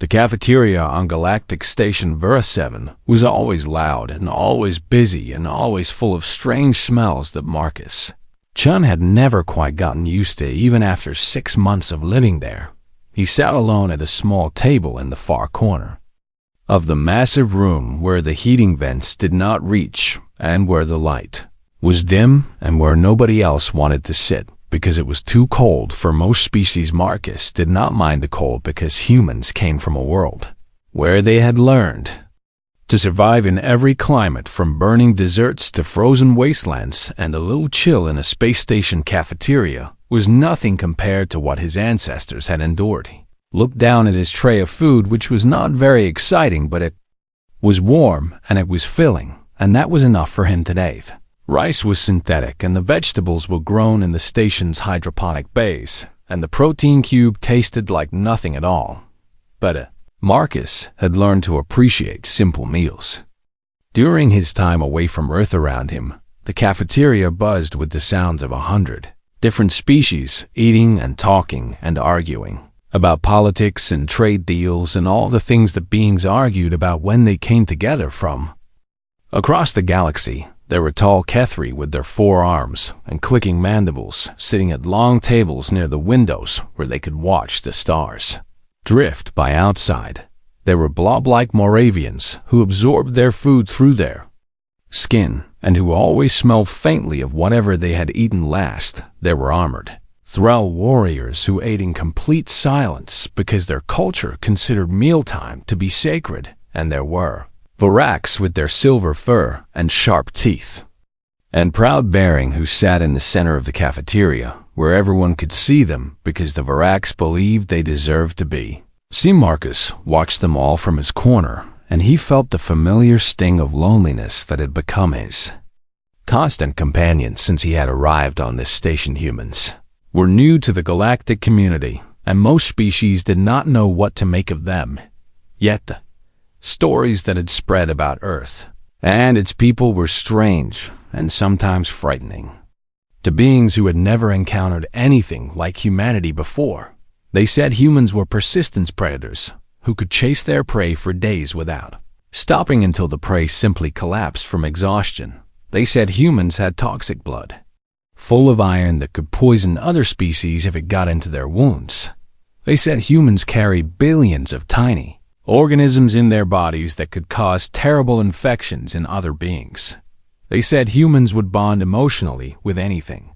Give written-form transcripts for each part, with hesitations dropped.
The cafeteria on Galactic Station Vera 7 was always loud and always busy and always full of strange smells that Marcus Chun had never quite gotten used to even after 6 months of living there. He sat alone at a small table in the far corner of the massive room where the heating vents did not reach and where the light was dim and where nobody else wanted to sit because it was too cold for most species. Marcus did not mind the cold because humans came from a world where they had learned to survive in every climate, from burning deserts to frozen wastelands, and a little chill in a space station cafeteria was nothing compared to what his ancestors had endured. He looked down at his tray of food, which was not very exciting, but it was warm and it was filling, and that was enough for him today. Rice was synthetic, and the vegetables were grown in the station's hydroponic bays, and the protein cube tasted like nothing at all. But Marcus had learned to appreciate simple meals. During his time away from Earth around him, the cafeteria buzzed with the sounds of 100 different species eating and talking and arguing about politics and trade deals and all the things that beings argued about when they came together from across the galaxy. There were tall Kethri with their 4 arms and clicking mandibles sitting at long tables near the windows where they could watch the stars drift by outside. There were blob-like Moravians who absorbed their food through their skin and who always smelled faintly of whatever they had eaten last. There were armored Thrall warriors who ate in complete silence because their culture considered mealtime to be sacred, and there were Varaks with their silver fur and sharp teeth, and proud bearing who sat in the center of the cafeteria where everyone could see them because the Varaks believed they deserved to be. Marcus watched them all from his corner, and he felt the familiar sting of loneliness that had become his constant companion since he had arrived on this station. Humans were new to the galactic community, and most species did not know what to make of them. Yet the stories that had spread about Earth and its people were strange and sometimes frightening to beings who had never encountered anything like humanity before. They said humans were persistence predators who could chase their prey for days without stopping until the prey simply collapsed from exhaustion. They said humans had toxic blood, full of iron that could poison other species if it got into their wounds. They said humans carried billions of tiny organisms in their bodies that could cause terrible infections in other beings. They said humans would bond emotionally with anything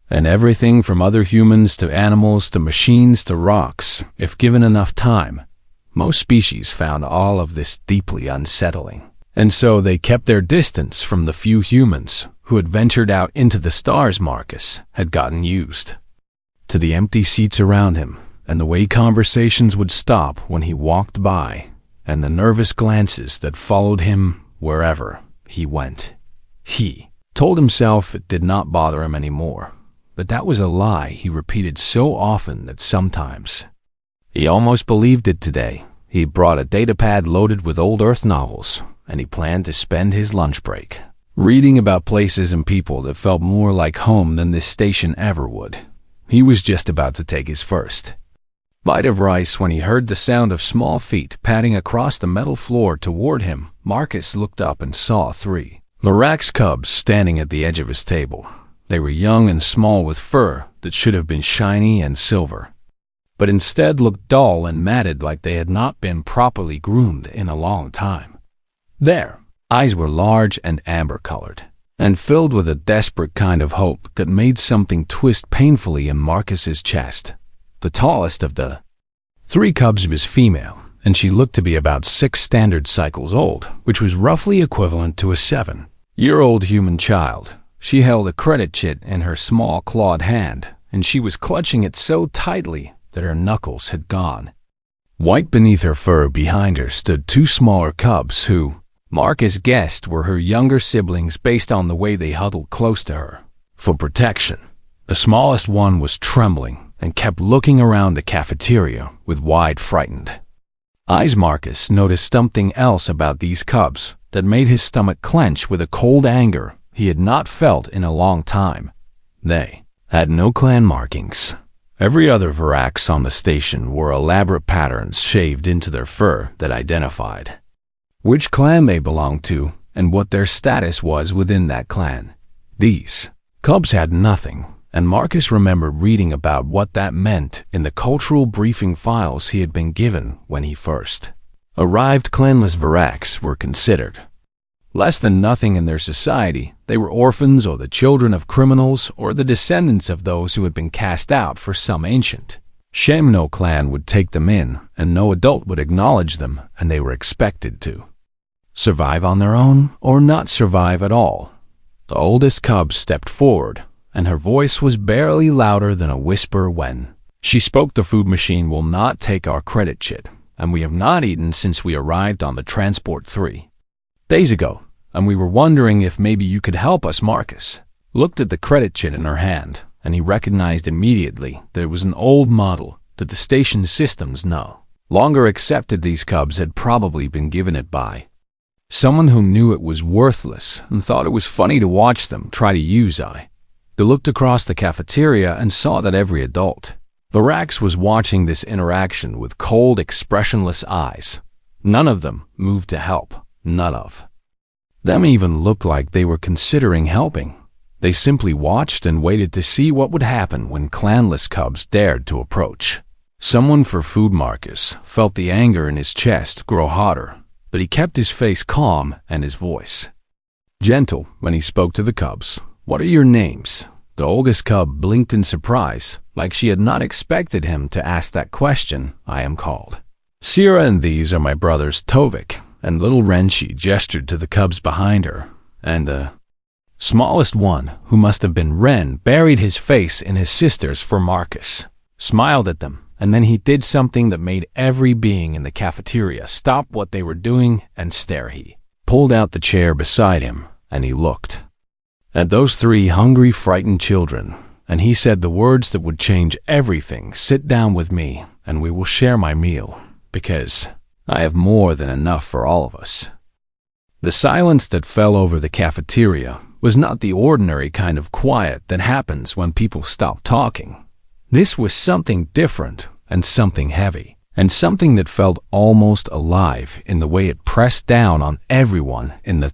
and everything, from other humans to animals to machines to rocks, if given enough time. Most species found all of this deeply unsettling, and so they kept their distance from the few humans who had ventured out into the stars. Marcus had gotten used to the empty seats around him, and the way conversations would stop when he walked by, and the nervous glances that followed him wherever he went. He told himself it did not bother him anymore, but that was a lie he repeated so often that sometimes he almost believed it. Today, he brought a datapad loaded with old Earth novels, and he planned to spend his lunch break reading about places and people that felt more like home than this station ever would. He was just about to take his first bite of rice when he heard the sound of small feet padding across the metal floor toward him. Marcus looked up and saw 3 Varaks cubs standing at the edge of his table. They were young and small with fur that should have been shiny and silver, but instead looked dull and matted like they had not been properly groomed in a long time. Their eyes were large and amber-colored, and filled with a desperate kind of hope that made something twist painfully in Marcus's chest. The tallest of the 3 cubs was female, and she looked to be about 6 standard cycles old, which was roughly equivalent to a 7-year-old human child. She held a credit chit in her small clawed hand, and she was clutching it so tightly that her knuckles had gone white. Beneath her fur behind her stood 2 smaller cubs who Marcus guessed were her younger siblings based on the way they huddled close to her for protection. The smallest one was trembling and kept looking around the cafeteria with wide, frightened eyes. Marcus noticed something else about these cubs that made his stomach clench with a cold anger he had not felt in a long time. They had no clan markings, Every other Varax on the station wore elaborate patterns shaved into their fur that identified which clan they belonged to and what their status was within that clan. These cubs had nothing, and Marcus remembered reading about what that meant in the cultural briefing files he had been given when he first arrived. Clanless Varax were considered less than nothing in their society. They were orphans or the children of criminals or the descendants of those who had been cast out for some ancient shame. No clan would take them in, and no adult would acknowledge them, and they were expected to survive on their own or not survive at all. The oldest cub stepped forward, and her voice was barely louder than a whisper when she spoke. The food machine will not take our credit chit, and we have not eaten since we arrived on the transport 3 days ago, and we were wondering if maybe you could help us. Marcus looked at the credit chit in her hand, and he recognized immediately that it was an old model that the station systems no longer accepted. These cubs had probably been given it by someone who knew it was worthless and thought it was funny to watch them try to use it. They looked across the cafeteria and saw that every adult Varax was watching this interaction with cold, expressionless eyes. None of them moved to help. None of them even looked like they were considering helping. They simply watched and waited to see what would happen when clanless cubs dared to approach someone for food. Marcus felt the anger in his chest grow hotter, but he kept his face calm and his voice gentle when he spoke to the cubs. What are your names? The oldest cub blinked in surprise, like she had not expected him to ask that question. I am called Sierra, and these are my brothers Tovik and little Ren. She gestured to the cubs behind her, and the smallest one, who must have been Ren, buried his face in his sister's. For Marcus smiled at them, and then he did something that made every being in the cafeteria stop what they were doing and stare. He pulled out the chair beside him, and he looked at those 3 hungry, frightened children, and he said the words that would change everything. Sit down with me, and we will share my meal, because I have more than enough for all of us. The silence that fell over the cafeteria was not the ordinary kind of quiet that happens when people stop talking. This was something different and something heavy, and something that felt almost alive in the way it pressed down on everyone in the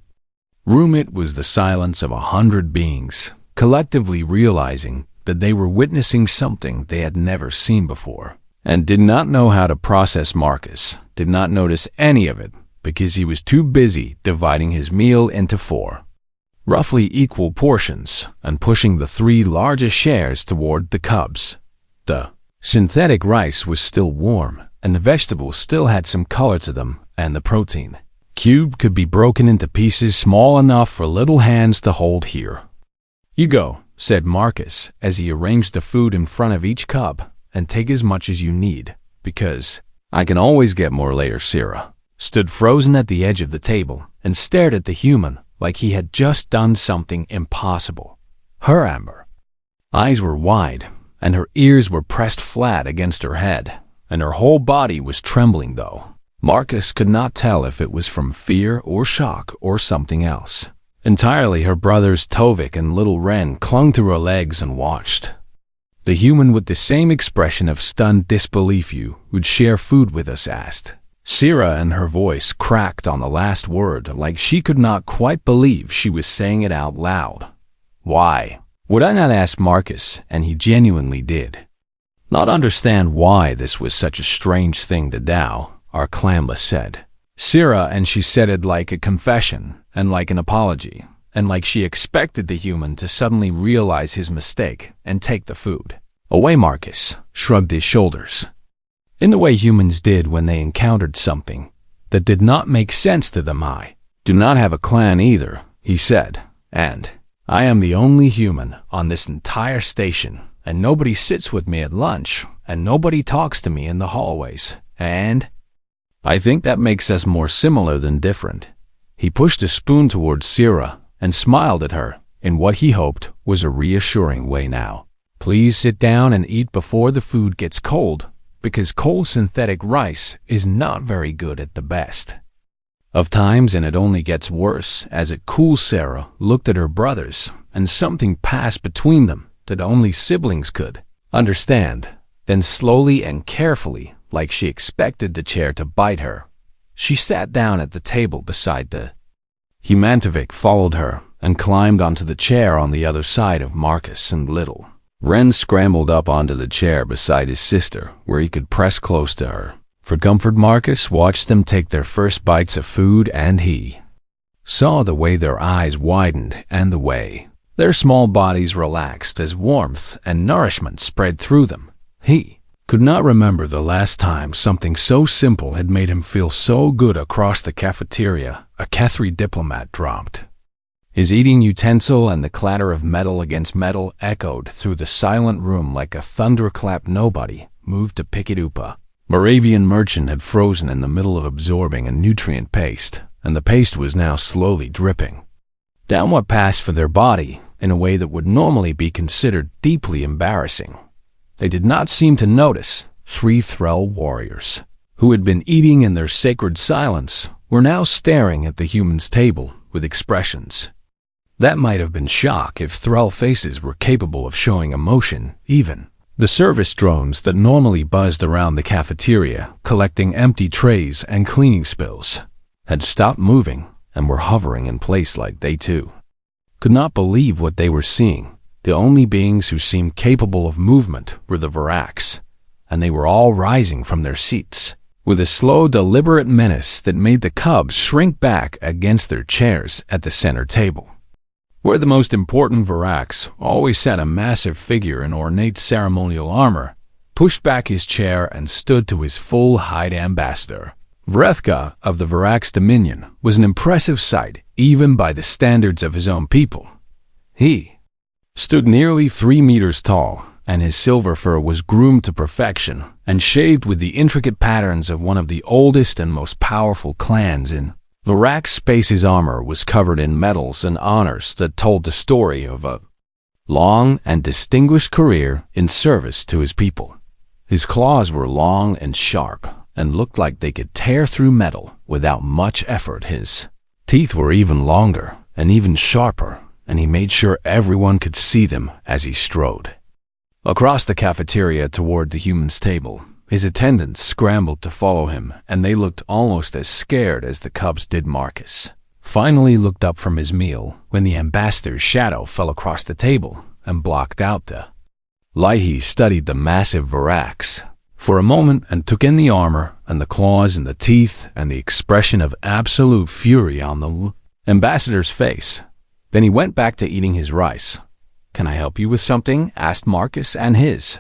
room. It was the silence of 100 beings, collectively realizing that they were witnessing something they had never seen before, and did not know how to process. Marcus did not notice any of it because he was too busy dividing his meal into 4 roughly equal portions and pushing the 3 largest shares toward the cubs. The synthetic rice was still warm, and the vegetables still had some color to them, and the protein cube could be broken into pieces small enough for little hands to hold. Here you go, said Marcus as he arranged the food in front of each cub, and take as much as you need, because I can always get more later. Sierra stood frozen at the edge of the table and stared at the human like he had just done something impossible. Her amber eyes were wide, and her ears were pressed flat against her head, and her whole body was trembling, though Marcus could not tell if it was from fear or shock or something else entirely. Her brothers Tovik and little Ren clung to her legs and watched the human with the same expression of stunned disbelief. You would share food with us? Asked Sierra, and her voice cracked on the last word like she could not quite believe she was saying it out loud. Why would I not? Ask Marcus, and he genuinely did not understand why this was such a strange thing to do. Our clanless said Sierra, and she said it like a confession and like an apology, and like she expected the human to suddenly realize his mistake and take the food away. Marcus shrugged his shoulders in the way humans did when they encountered something that did not make sense to them. I do not have a clan either, he said, and I am the only human on this entire station, and nobody sits with me at lunch, and nobody talks to me in the hallways, and I think that makes us more similar than different. He pushed a spoon towards Sierra and smiled at her in what he hoped was a reassuring way. Now, please sit down and eat before the food gets cold, because cold synthetic rice is not very good at the best of times, and it only gets worse as it cools. Sarah looked at her brothers, and something passed between them that only siblings could Understand? Then slowly and carefully, like she expected the chair to bite her, she sat down at the table beside the Humantovic, followed her, and climbed onto the chair on the other side of Marcus and Little. Ren scrambled up onto the chair beside his sister, where he could press close to her. For comfort, Marcus watched them take their first bites of food, and he saw the way their eyes widened and the way their small bodies relaxed as warmth and nourishment spread through them. He could not remember the last time something so simple had made him feel so good. Across the cafeteria, a Cathri diplomat dropped his eating utensil, and the clatter of metal against metal echoed through the silent room like a thunderclap. Nobody moved to pick it up. A Moravian merchant had frozen in the middle of absorbing a nutrient paste, and the paste was now slowly dripping down what passed for their body in a way that would normally be considered deeply embarrassing. They did not seem to notice. 3 Thrall warriors, who had been eating in their sacred silence, were now staring at the humans' table with expressions that might have been shock if Thrall faces were capable of showing emotion. Even the service drones that normally buzzed around the cafeteria, collecting empty trays and cleaning spills, had stopped moving and were hovering in place like they too could not believe what they were seeing. The only beings who seemed capable of movement were the Varax, and they were all rising from their seats with a slow, deliberate menace that made the cubs shrink back against their chairs at the center table, where the most important Varax always sat. A massive figure in ornate ceremonial armor pushed back his chair and stood to his full height. Ambassador Vrethka of the Varax Dominion was an impressive sight, even by the standards of his own people. He stood nearly 3 meters tall, and his silver fur was groomed to perfection and shaved with the intricate patterns of one of the oldest and most powerful clans in Varax space. His armor was covered in medals and honors that told the story of a long and distinguished career in service to his people. His claws were long and sharp and looked like they could tear through metal without much effort. His teeth were even longer and even sharper, and he made sure everyone could see them as he strode across the cafeteria toward the humans' table. His attendants scrambled to follow him, and they looked almost as scared as the cubs did. Marcus finally looked up from his meal when the ambassador's shadow fell across the table and blocked out the light. He studied the massive Varax for a moment and took in the armor and the claws and the teeth and the expression of absolute fury on the ambassador's face. Then he went back to eating his rice. "Can I help you with something?" asked Marcus, and his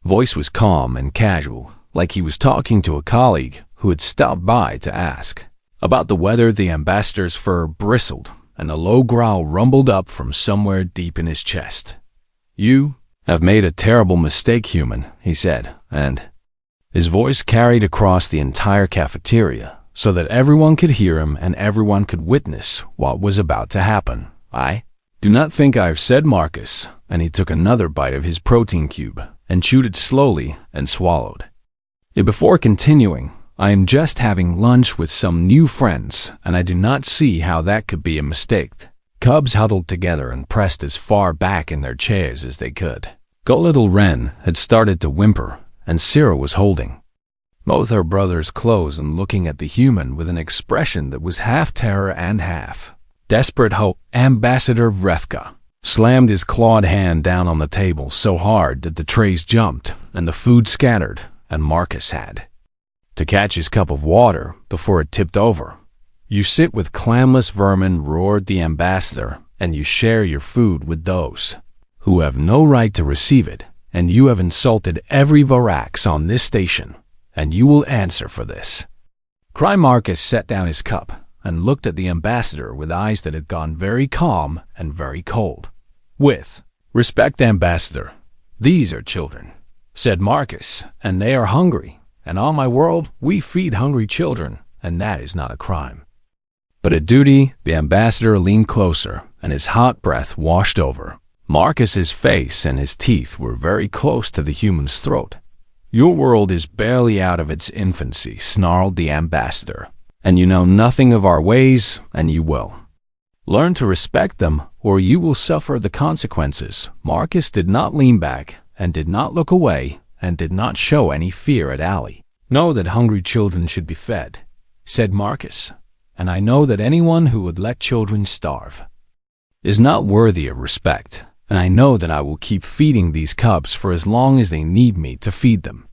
voice was calm and casual, like he was talking to a colleague who had stopped by to ask about the weather. The ambassador's fur bristled, and a low growl rumbled up from somewhere deep in his chest. "You have made a terrible mistake, human," he said, and his voice carried across the entire cafeteria so that everyone could hear him and everyone could witness what was about to happen. "I do not think I've said," Marcus, and he took another bite of his protein cube and chewed it slowly and swallowed it before continuing. "I am just having lunch with some new friends, and I do not see how that could be a mistake." Cubs huddled together and pressed as far back in their chairs as they could go. Little Ren had started to whimper, and Cyril was holding both her brothers close and looking at the human with an expression that was half terror and half desperate hope. Ambassador Vrethka slammed his clawed hand down on the table so hard that the trays jumped and the food scattered, and Marcus had to catch his cup of water before it tipped over. "You sit with clamless vermin," roared the ambassador, "and you share your food with those who have no right to receive it, and you have insulted every Varax on this station, and you will answer for this." Marcus set down his cup and looked at the ambassador with eyes that had gone very calm and very cold. "With respect, ambassador, these are children," said Marcus, "and they are hungry, and on my world we feed hungry children, and that is not a crime, but a duty." The ambassador leaned closer, and his hot breath washed over Marcus's face, and his teeth were very close to the human's throat. "Your world is barely out of its infancy," snarled the ambassador, "and you know nothing of our ways, and you will learn to respect them, or you will suffer the consequences." Marcus did not lean back, and did not look away, and did not show any fear at Allie. "Know that hungry children should be fed," said Marcus, "and I know that anyone who would let children starve is not worthy of respect, and I know that I will keep feeding these cubs for as long as they need me to feed them."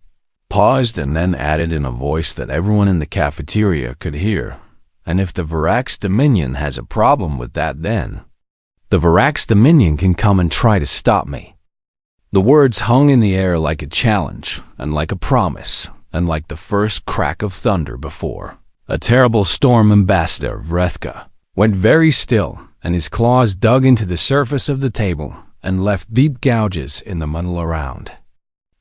Paused and then added in a voice that everyone in the cafeteria could hear, "And if the Varax Dominion has a problem with that, then the Varax Dominion can come and try to stop me." The words hung in the air like a challenge, and like a promise, and like the first crack of thunder before a terrible storm. Ambassador Vrethka went very still, and his claws dug into the surface of the table and left deep gouges in the metal around.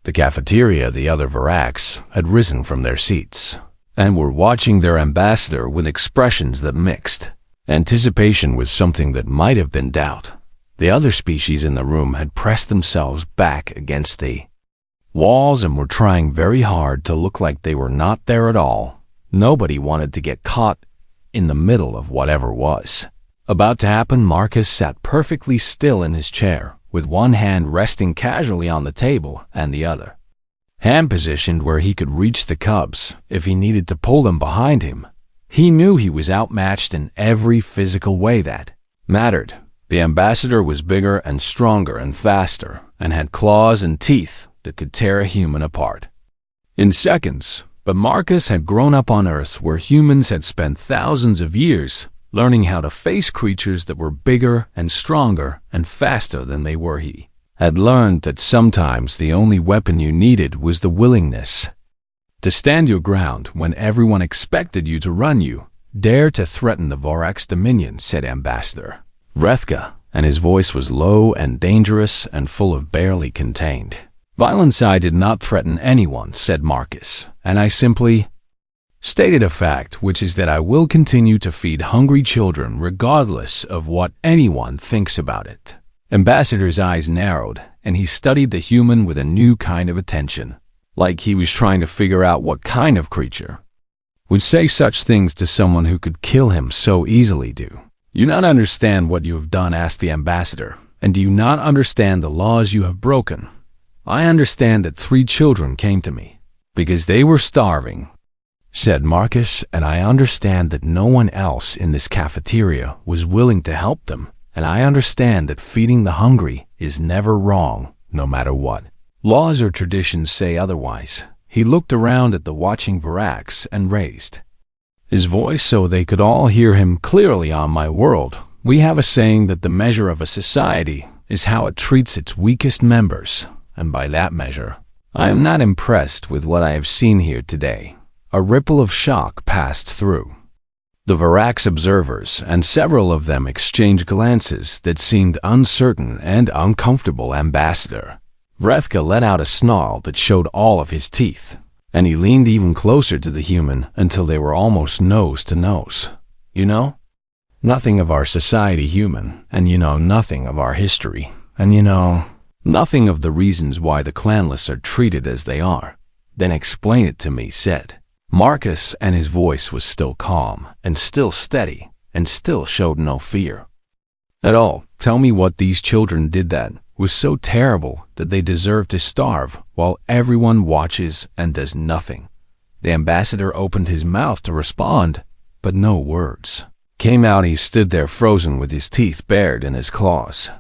The cafeteria, the other Varax, had risen from their seats and were watching their ambassador with expressions that mixed. Anticipation was something that might have been doubt. The other species in the room had pressed themselves back against the walls and were trying very hard to look like they were not there at all. Nobody wanted to get caught in the middle of whatever was about to happen. Marcus sat perfectly still in his chair, with one hand resting casually on the table and the other hand positioned where he could reach the cubs if he needed to pull them behind him. He knew he was outmatched in every physical way that mattered. The ambassador was bigger and stronger and faster, and had claws and teeth that could tear a human apart in seconds. But Marcus had grown up on Earth, where humans had spent thousands of years learning how to face creatures that were bigger and stronger and faster than they were. He had learned that sometimes the only weapon you needed was the willingness to stand your ground when everyone expected you to run. "You dare to threaten the Varax Dominion," said Ambassador Vrethka, and his voice was low and dangerous and full of barely contained violence. "I did not threaten anyone," said Marcus, "and I simply stated a fact, which is that I will continue to feed hungry children regardless of what anyone thinks about it." Ambassador's eyes narrowed, and he studied the human with a new kind of attention, like he was trying to figure out what kind of creature would say such things to someone who could kill him so easily. "Do you not understand what you have done?" asked the ambassador. "And do you not understand the laws you have broken?" "I understand that 3 children came to me because they were starving," said Marcus, "and I understand that no one else in this cafeteria was willing to help them, and I understand that feeding the hungry is never wrong, no matter what laws or traditions say otherwise." He looked around at the watching Varax and raised his voice so they could all hear him clearly. "On my world, we have a saying that the measure of a society is how it treats its weakest members, and by that measure, I am not impressed with what I have seen here today." A ripple of shock passed through the Varax observers, and several of them exchanged glances that seemed uncertain and uncomfortable. Ambassador Vrethka let out a snarl that showed all of his teeth, and he leaned even closer to the human until they were almost nose to nose. "You know nothing of our society, human, and you know nothing of our history, and you know nothing of the reasons why the clanless are treated as they are. Then explain it to me," said Marcus, and his voice was still calm and still steady and still showed no fear at all. "Tell me what these children did that was so terrible that they deserve to starve while everyone watches and does nothing." The ambassador opened his mouth to respond, but no words came out. He stood there frozen with his teeth bared and his claws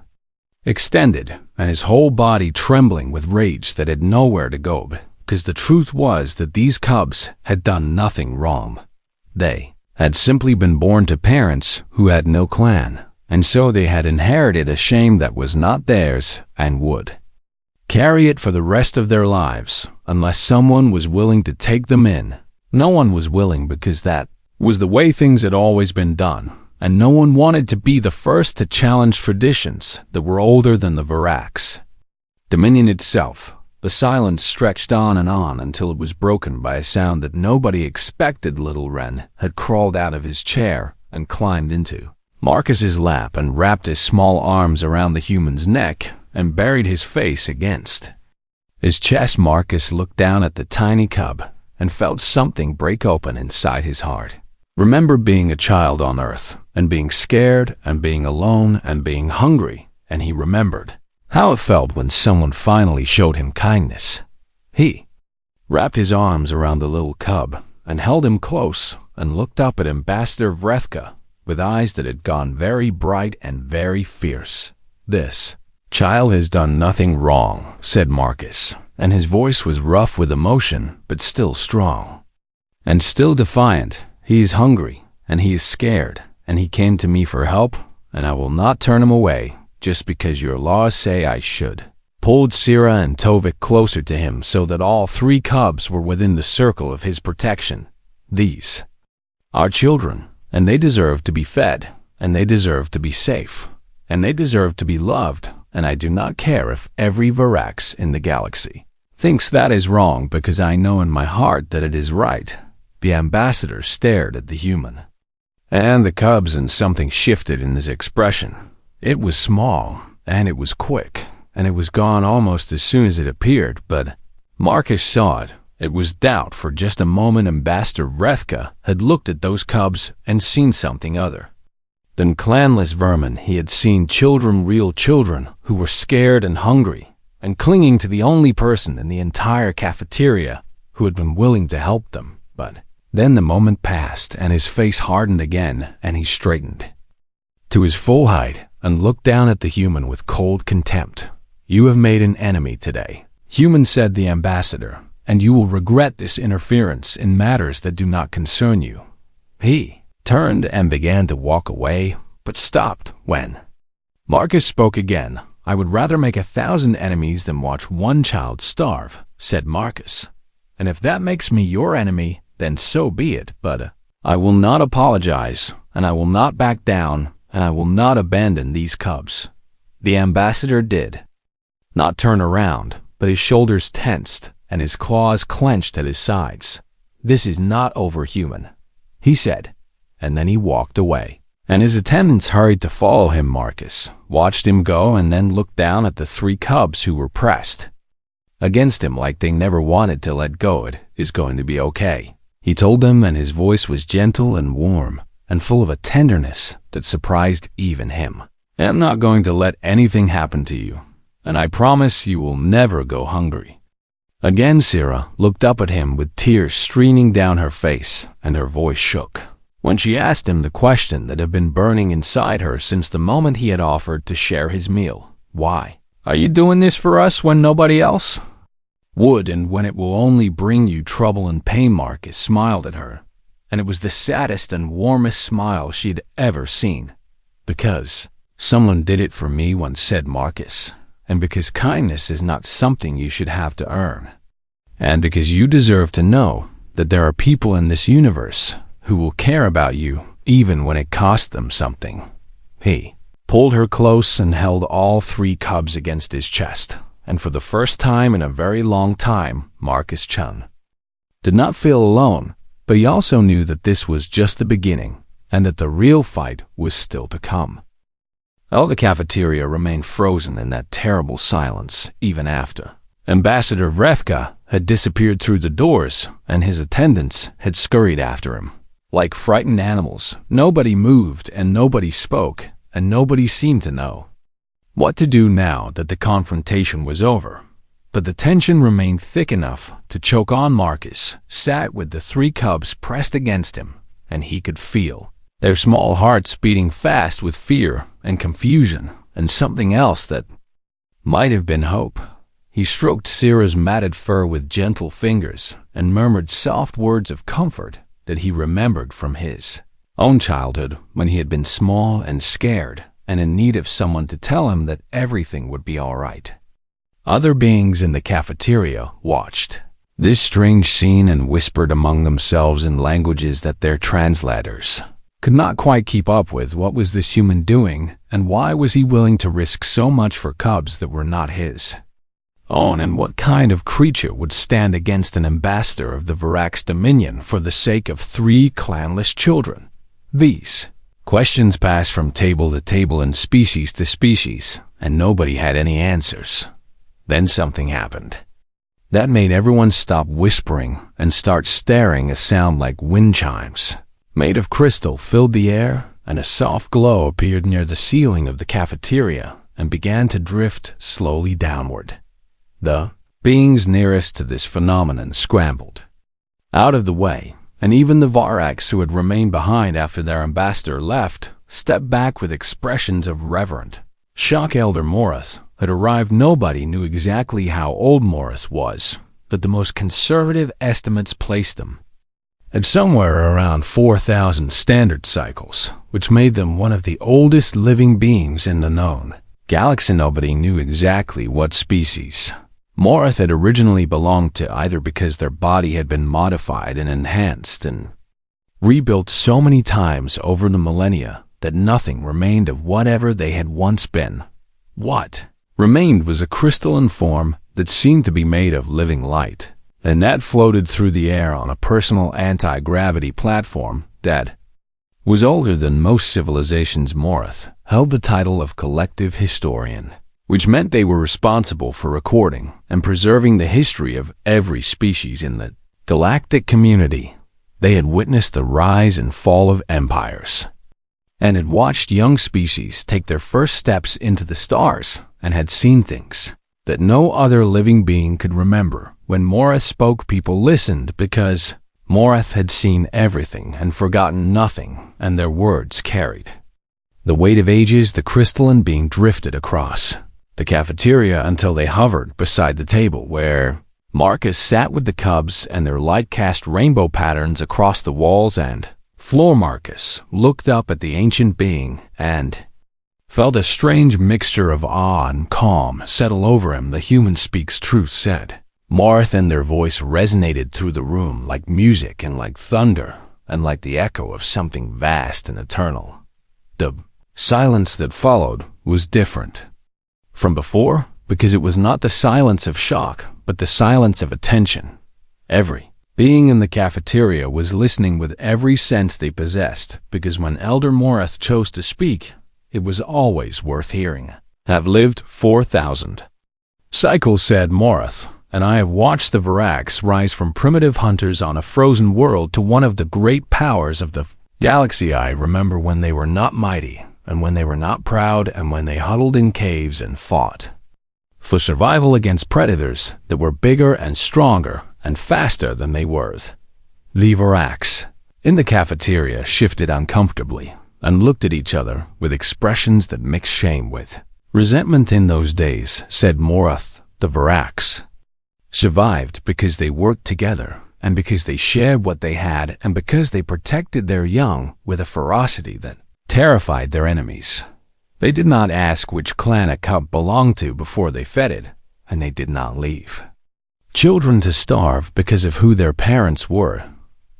extended and his whole body trembling with rage that had nowhere to go, because the truth was that these cubs had done nothing wrong. They had simply been born to parents who had no clan, and so they had inherited a shame that was not theirs and would carry it for the rest of their lives unless someone was willing to take them in. No one was willing because that was the way things had always been done, and no one wanted to be the first to challenge traditions that were older than the Varax Dominion itself. The silence stretched on until it was broken by a sound that nobody expected. Little Ren had crawled out of his chair and climbed into Marcus's lap and wrapped his small arms around the human's neck and buried his face against his chest. Marcus looked down at the tiny cub and felt something break open inside his heart. Remember being a child on Earth and being scared and being alone and being hungry, and he remembered how it felt when someone finally showed him kindness. He wrapped his arms around the little cub and held him close and looked up at Ambassador Vrethka with eyes that had gone very bright and very fierce. "This child has done nothing wrong," said Marcus, and his voice was rough with emotion but still strong. "And still defiant. He is hungry, and he is scared, and he came to me for help, and I will not turn him away just because your laws say I should." Pulled Sira and Tovik closer to him so that all 3 cubs were within the circle of his protection. "These are children, and they deserve to be fed, and they deserve to be safe, and they deserve to be loved, and I do not care if every Varax in the galaxy thinks that is wrong because I know in my heart that it is right." The ambassador stared at the human and the cubs, and something shifted in his expression. It was small, and it was quick, and it was gone almost as soon as it appeared, but Marcus saw it. It was doubt. For just a moment Ambassador Vrethka had looked at those cubs and seen something other than clanless vermin. He had seen children, real children, who were scared and hungry, and clinging to the only person in the entire cafeteria who had been willing to help them. But then the moment passed, and his face hardened again, and he straightened to his full height and looked down at the human with cold contempt. "You have made an enemy today, human," said the ambassador, "and you will regret this interference in matters that do not concern you." He turned and began to walk away, but stopped when Marcus spoke again. "I would rather make 1,000 enemies than watch one child starve," said Marcus. "And if that makes me your enemy, then so be it, but I will not apologize, and I will not back down, and I will not abandon these cubs." The ambassador did not turn around, but his shoulders tensed and his claws clenched at his sides. "This is not over, human," he said, and then he walked away. And his attendants hurried to follow him. Marcus watched him go and then looked down at the 3 cubs who were pressed against him like they never wanted to let go. "It is going to be okay," he told them, and his voice was gentle and warm and full of a tenderness that surprised even him. "I'm not going to let anything happen to you, and I promise you will never go hungry." Again Sira looked up at him with tears streaming down her face, and her voice shook when she asked him the question that had been burning inside her since the moment he had offered to share his meal. "Why are you doing this for us when nobody else would, and when it will only bring you trouble and pain?" Marcus smiled at her, and it was the saddest and warmest smile she had ever seen. "Because someone did it for me once," said Marcus, "and because kindness is not something you should have to earn, and because you deserve to know that there are people in this universe who will care about you even when it costs them something." He pulled her close and held all 3 cubs against his chest, and for the first time in a very long time, Marcus Chun did not feel alone, but he also knew that this was just the beginning, and that the real fight was still to come. All the cafeteria remained frozen in that terrible silence even after Ambassador Vrethka had disappeared through the doors, and his attendants had scurried after him. Like frightened animals, nobody moved and nobody spoke, and nobody seemed to know what to do now that the confrontation was over. But the tension remained thick enough to choke on. Marcus sat with the 3 cubs pressed against him, and he could feel their small hearts beating fast with fear and confusion and something else that might have been hope. He stroked Sira's matted fur with gentle fingers and murmured soft words of comfort that he remembered from his own childhood when he had been small and scared and in need of someone to tell him that everything would be all right. Other beings in the cafeteria watched this strange scene and whispered among themselves in languages that their translators could not quite keep up with. What was this human doing, and why was he willing to risk so much for cubs that were not his own? And what kind of creature would stand against an ambassador of the Varax Dominion for the sake of 3 clanless children? These questions passed from table to table and species to species, and nobody had any answers. Then something happened that made everyone stop whispering and start staring. A sound like wind chimes made of crystal filled the air, and a soft glow appeared near the ceiling of the cafeteria and began to drift slowly downward. The beings nearest to this phenomenon scrambled out of the way, and even the Varaks who had remained behind after their ambassador left stepped back with expressions of reverent shock. Elder Morith had arrived. Nobody knew exactly how old Morith was, but the most conservative estimates placed them at somewhere around 4,000 standard cycles, which made them one of the oldest living beings in the known galaxy. Nobody knew exactly what species Morith had originally belonged to, either because their body had been modified and enhanced and rebuilt so many times over the millennia that nothing remained of whatever they had once been. What remained was a crystalline form that seemed to be made of living light, and that floated through the air on a personal anti-gravity platform that was older than most civilizations. Morith held the title of collective historian, which meant they were responsible for recording and preserving the history of every species in the galactic community. They had witnessed the rise and fall of empires, and had watched young species take their first steps into the stars, and had seen things that no other living being could remember. When Morith spoke, people listened because Morith had seen everything and forgotten nothing, and their words carried the weight of ages. The crystalline being drifted across the cafeteria until they hovered beside the table where Marcus sat with the cubs, and their light cast rainbow patterns across the walls and floor. Marcus looked up at the ancient being and felt a strange mixture of awe and calm settle over him. The human speaks truth, said Morith, and their voice resonated through the room like music and like thunder and like the echo of something vast and eternal. The silence that followed was different from before, because it was not the silence of shock, but the silence of attention. Every being in the cafeteria was listening with every sense they possessed, because when Elder Morith chose to speak, it was always worth hearing. "Have lived 4,000 cycles," said Morith, "and I have watched the Varaks rise from primitive hunters on a frozen world to one of the great powers of the galaxy. I remember when they were not mighty, and when they were not proud, and when they huddled in caves and fought for survival against predators that were bigger and stronger and faster than they were." The Varaks in the cafeteria shifted uncomfortably and looked at each other with expressions that mixed shame with resentment. "In those days," said Morith, "the Varaks survived because they worked together, and because they shared what they had, and because they protected their young with a ferocity that terrified their enemies. They did not ask which clan a cub belonged to before they fed it, and they did not leave children to starve because of who their parents were.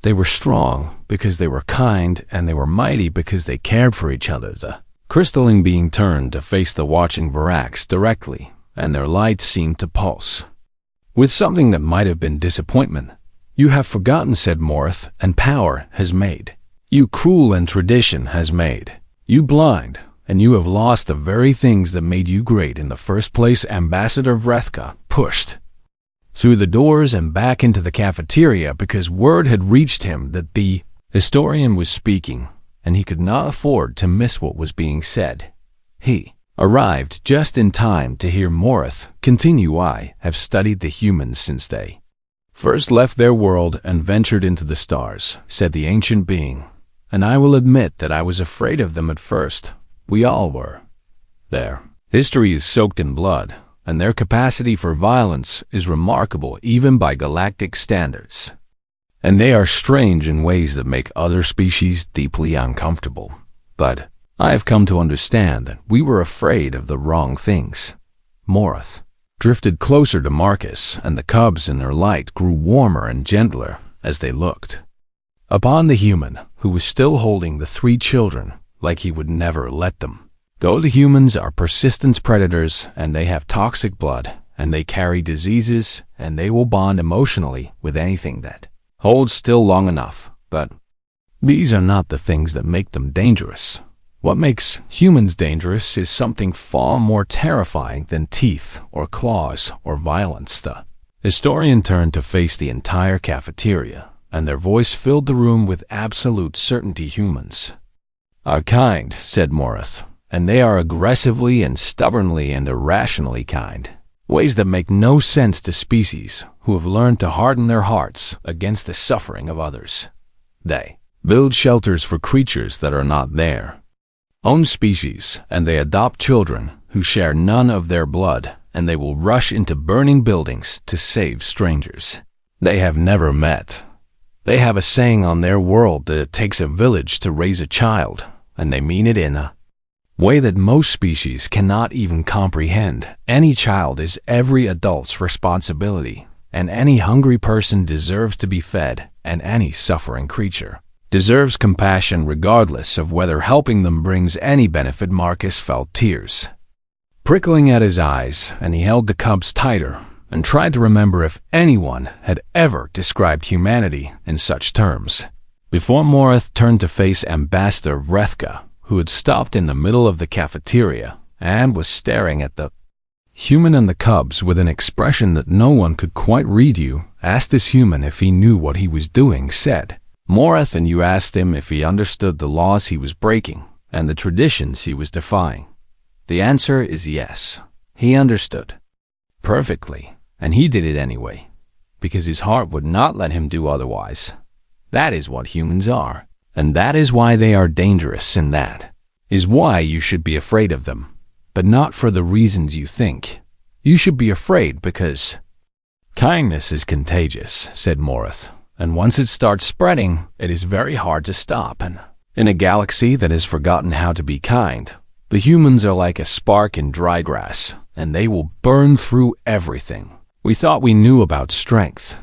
They were strong because they were kind, and they were mighty because they cared for each other." The crystalline being turned to face the watching Varaks directly, and their light seemed to pulse with something that might have been disappointment. "You have forgotten," said Morith, "and power has made you cruel, and tradition has made you blind, and you have lost the very things that made you great in the first place." Ambassador Vrethka pushed through the doors and back into the cafeteria because word had reached him that the historian was speaking, and he could not afford to miss what was being said. He arrived just in time to hear Morith continue. "I have studied the humans since they first left their world and ventured into the stars," said the ancient being, "and I will admit that I was afraid of them at first. We all were. Their history is soaked in blood, and their capacity for violence is remarkable even by galactic standards. And they are strange in ways that make other species deeply uncomfortable. But I have come to understand that we were afraid of the wrong things." Morith drifted closer to Marcus, and the cubs in their light grew warmer and gentler as they looked upon the human, who was still holding the 3 children like he would never let them go. "The humans are persistent predators, and they have toxic blood, and they carry diseases, and they will bond emotionally with anything that holds still long enough. But these are not the things that make them dangerous. What makes humans dangerous is something far more terrifying than teeth or claws or violence." The historian turned to face the entire cafeteria, and their voice filled the room with absolute certainty. "Humans are kind," said Morith, and they are aggressively and stubbornly and irrationally kind. Ways that make no sense to species who have learned to harden their hearts against the suffering of others. They build shelters for creatures that are not there. Own species, and they adopt children who share none of their blood, and they will rush into burning buildings to save strangers they have never met. They have a saying on their world that it takes a village to raise a child, and they mean it in a way that most species cannot even comprehend. Any child is every adult's responsibility, and any hungry person deserves to be fed, and any suffering creature deserves compassion regardless of whether helping them brings any benefit. Marcus felt tears prickling at his eyes, and he held the cubs tighter and tried to remember if anyone had ever described humanity in such terms. Before Morath turned to face Ambassador Vrethka, who had stopped in the middle of the cafeteria and was staring at the human and the cubs with an expression that no one could quite read. You asked this human if he knew what he was doing, said Morath, and you asked him if he understood the laws he was breaking and the traditions he was defying. The answer is yes. He understood perfectly, and he did it anyway, because his heart would not let him do otherwise. That is what humans are, and that is why they are dangerous, and that is why you should be afraid of them, but not for the reasons you think. You should be afraid because kindness is contagious, said Morath, and once it starts spreading, it is very hard to stop. And in a galaxy that has forgotten how to be kind, the humans are like a spark in dry grass, and they will burn through everything. We thought we knew about strength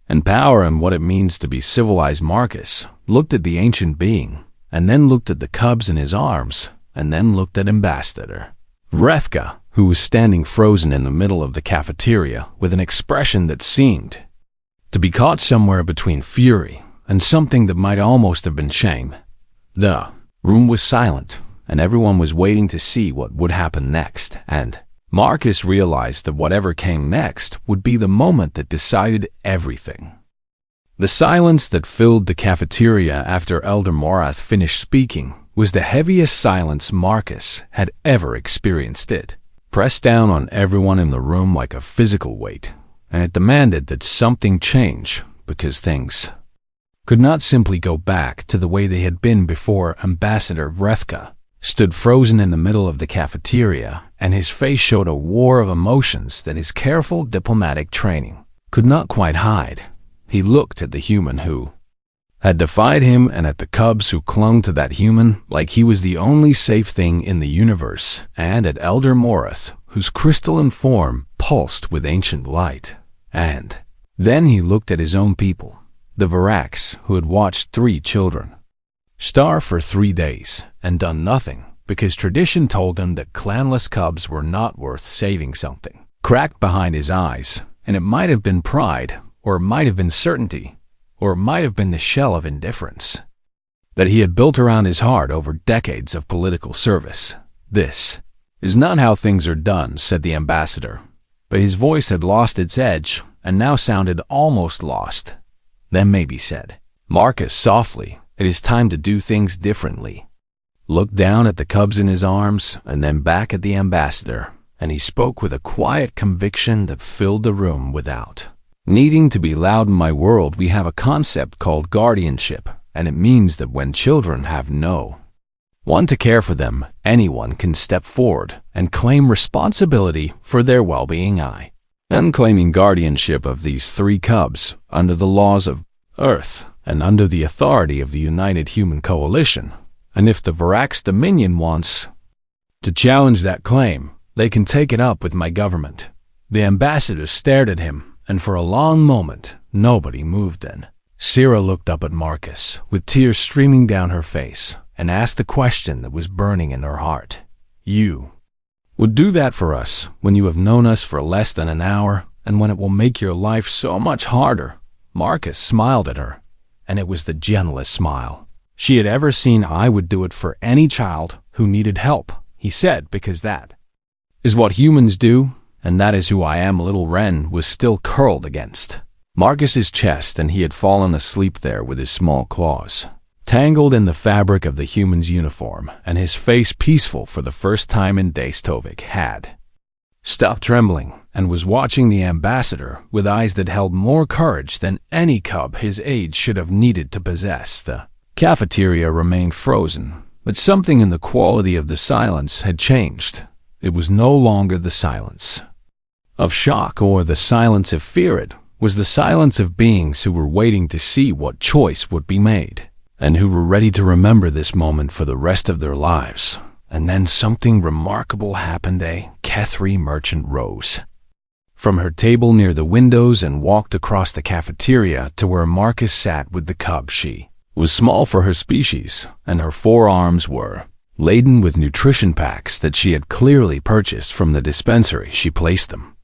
and power and what it means to be civilized. Marcus looked at the ancient being, and then looked at the cubs in his arms, and then looked at Ambassador Vrethka, who was standing frozen in the middle of the cafeteria with an expression that seemed to be caught somewhere between fury and something that might almost have been shame. The room was silent, and everyone was waiting to see what would happen next, and Marcus realized that whatever came next would be the moment that decided everything. The silence that filled the cafeteria after Elder Morath finished speaking was the heaviest silence Marcus had ever experienced. It pressed down on everyone in the room like a physical weight, and it demanded that something change, because things could not simply go back to the way they had been before. Ambassador Vrethka stood frozen in the middle of the cafeteria, and his face showed a war of emotions that his careful diplomatic training could not quite hide. He looked at the human who had defied him and at the cubs who clung to that human like he was the only safe thing in the universe, and at Elder Morath, whose crystalline form pulsed with ancient light. And then he looked at his own people, the Varax, who had watched 3 children starve for 3 days and done nothing because tradition told him that clanless cubs were not worth saving. Something cracked behind his eyes, and it might have been pride, or it might have been certainty, or it might have been the shell of indifference that he had built around his heart over decades of political service. This is not how things are done, said the ambassador, but his voice had lost its edge and now sounded almost lost. Then maybe said, Marcus, softly, it is time to do things differently. Looked down at the cubs in his arms and then back at the ambassador, and he spoke with a quiet conviction that filled the room without needing to be loud. In my world, we have a concept called guardianship, and it means that when children have no one to care for them, anyone can step forward and claim responsibility for their well-being. I am claiming guardianship of these 3 cubs under the laws of Earth and under the authority of the United Human Coalition. And if the Varax Dominion wants to challenge that claim, they can take it up with my government. The ambassador stared at him, and for a long moment, nobody moved. Then Syrah looked up at Marcus, with tears streaming down her face, and asked the question that was burning in her heart. You would do that for us when you have known us for less than an hour, and when it will make your life so much harder? Marcus smiled at her, and it was the gentlest smile she had ever seen. I would do it for any child who needed help, he said, because that is what humans do, and that is who I am. Little Wren was still curled against Marcus's chest, and he had fallen asleep there with his small claws tangled in the fabric of the human's uniform, and his face peaceful for the first time in days. Tovik had stopped trembling and was watching the ambassador with eyes that held more courage than any cub his age should have needed to possess. The cafeteria remained frozen, but something in the quality of the silence had changed. It was no longer the silence of shock or the silence of fear. It was the silence of beings who were waiting to see what choice would be made, and who were ready to remember this moment for the rest of their lives. And then something remarkable happened. A Kethri merchant rose from her table near the windows and walked across the cafeteria to where Marcus sat with the cub. She was small for her species, and her forearms were laden with nutrition packs that she had clearly purchased from the dispensary. She placed them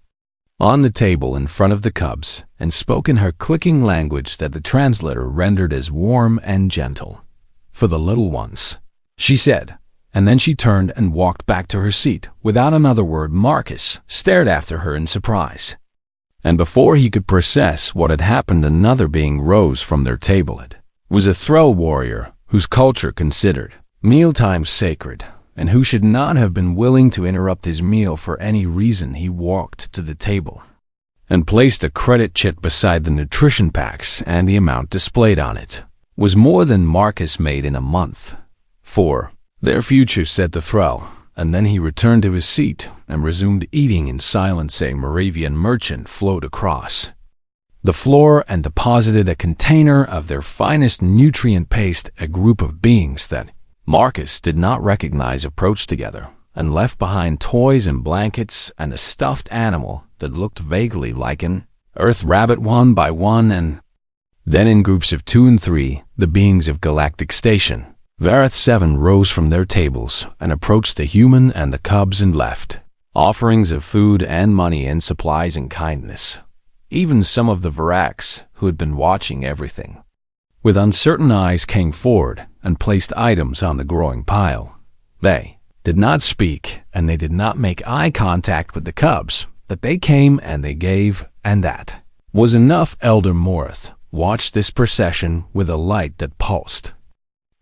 on the table in front of the cubs and spoke in her clicking language that the translator rendered as warm and gentle. "For the little ones," she said, and then she turned and walked back to her seat. Without another word, Marcus stared after her in surprise. And before he could process what had happened, another being rose from their table. It was a Throw warrior whose culture considered mealtime sacred, and who should not have been willing to interrupt his meal for any reason. He walked to the table and placed a credit chit beside the nutrition packs, and the amount displayed on it was more than Marcus made in a month. "For their future," said the Thrall, and then he returned to his seat and resumed eating in silence. A Moravian merchant flowed across the floor and deposited a container of their finest nutrient paste. A group of beings that Marcus did not recognize approached together and left behind toys and blankets and a stuffed animal that looked vaguely like an earth rabbit. One by one, and then in groups of 2 and 3, the beings of Galactic Station Vareth 7 rose from their tables and approached the human and the cubs and left offerings of food and money and supplies and kindness. Even some of the Varaks, who had been watching everything with uncertain eyes, came forward and placed items on the growing pile. They did not speak, and they did not make eye contact with the cubs, but they came and they gave, and that was enough. Elder Morith watched this procession with a light that pulsed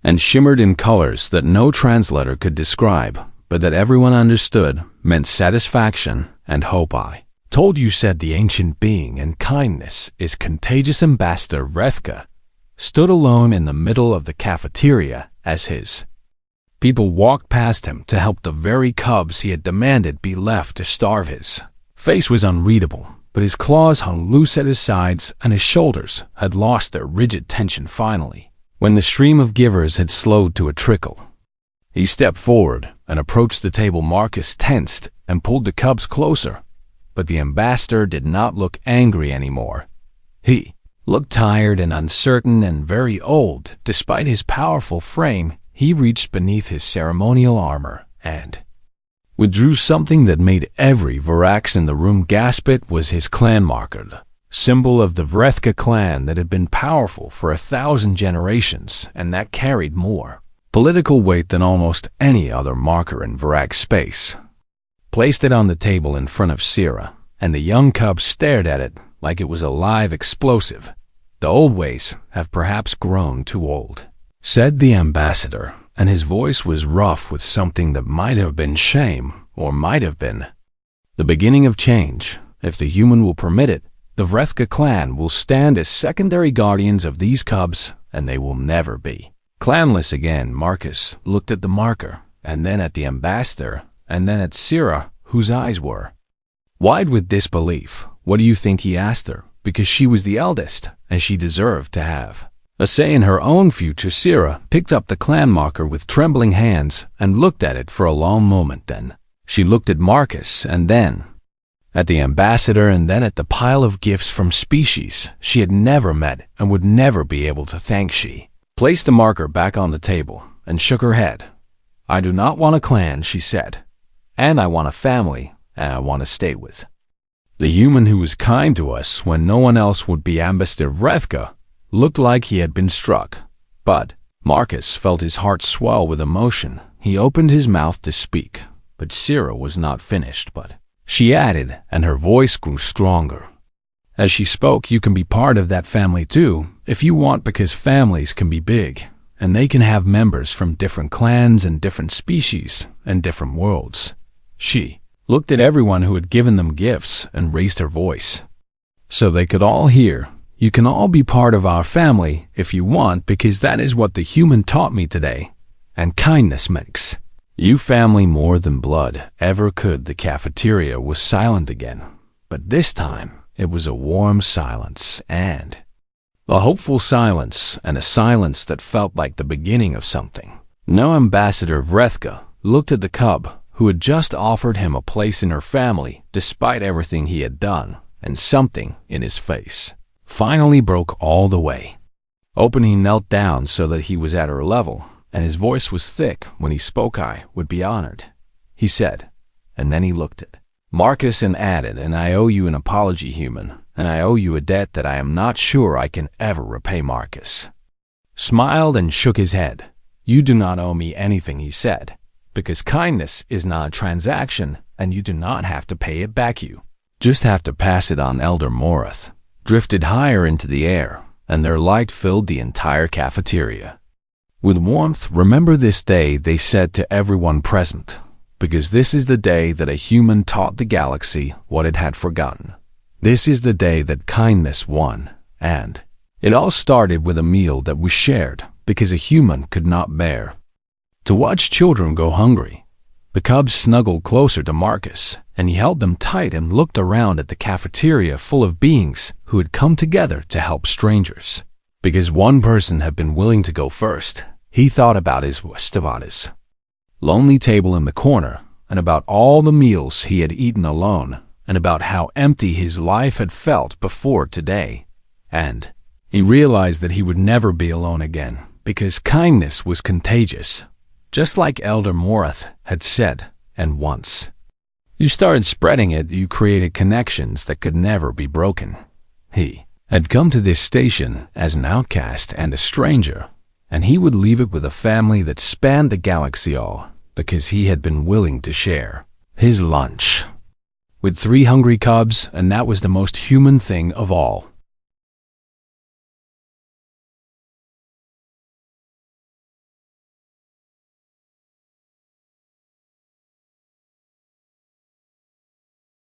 and shimmered in colors that no translator could describe, but that everyone understood meant satisfaction and hope. "I told you," said the ancient being, "and kindness is contagious." Ambassador Vrethka stood alone in the middle of the cafeteria as his people walked past him to help the very cubs he had demanded be left to starve. His face was unreadable, but his claws hung loose at his sides and his shoulders had lost their rigid tension. Finally, when the stream of givers had slowed to a trickle, he stepped forward and approached the table. Marcus tensed and pulled the cubs closer, but the ambassador did not look angry anymore. He looked tired and uncertain and very old. Despite his powerful frame, he reached beneath his ceremonial armor and withdrew something that made every Varax in the room gasp. It was his clan marker, the symbol of the Vrethka clan that had been powerful for 1,000 generations and that carried more political weight than almost any other marker in Varax space. Placed it on the table in front of Sira, and the young cub stared at it like it was a live explosive. "The old ways have perhaps grown too old," said the ambassador, and his voice was rough with something that might have been shame or might have been the beginning of change. "If the human will permit it, the Vrethka clan will stand as secondary guardians of these cubs, and they will never be clanless again." Marcus looked at the marker, and then at the ambassador, and then at Sira, whose eyes were wide with disbelief. "What do you think?" he asked her, because she was the eldest, and she deserved to have a say in her own future. Sira picked up the clan marker with trembling hands and looked at it for a long moment. Then she looked at Marcus, and then at the ambassador, and then at the pile of gifts from species she had never met and would never be able to thank. She placed the marker back on the table and shook her head. "I do not want a clan," she said, "and I want a family, and I want to stay with the human who was kind to us when no one else would be." Ambassador Vrethka looked like he had been struck, but Marcus felt his heart swell with emotion. He opened his mouth to speak, but Sira was not finished. But she added, and her voice grew stronger as she spoke, "You can be part of that family too, if you want, because families can be big, and they can have members from different clans and different species and different worlds. She looked at everyone who had given them gifts and raised her voice, so they could all hear. You can all be part of our family if you want, because that is what the human taught me today, and kindness makes you family more than blood ever could. The cafeteria was silent again, but this time it was a warm silence and a hopeful silence, and a silence that felt like the beginning of something. No Ambassador Vrethka looked at the cub who had just offered him a place in her family despite everything he had done, and something in his face finally broke all the way open. He knelt down so that he was at her level, and his voice was thick when he spoke. I would be honored, he said, and then he looked at Marcus and added, and I owe you an apology, human, and I owe you a debt that I am not sure I can ever repay. Marcus smiled and shook his head. You do not owe me anything, he said, because kindness is not a transaction, and you do not have to pay it back. You just have to pass it on. Elder Morath drifted higher into the air, and their light filled the entire cafeteria with warmth. Remember this day, they said to everyone present, because this is the day that a human taught the galaxy what it had forgotten. This is the day that kindness won, and it all started with a meal that was shared, because a human could not bear to watch children go hungry. The cubs snuggled closer to Marcus, and he held them tight and looked around at the cafeteria full of beings who had come together to help strangers. Because one person had been willing to go first, he thought about his Stavada's lonely table in the corner, and about all the meals he had eaten alone, and about how empty his life had felt before today. And he realized that he would never be alone again, because kindness was contagious, just like Elder Morath had said, and once you started spreading it, you created connections that could never be broken. He had come to this station as an outcast and a stranger, and he would leave it with a family that spanned the galaxy, all because he had been willing to share his lunch with 3 hungry cubs, and that was the most human thing of all.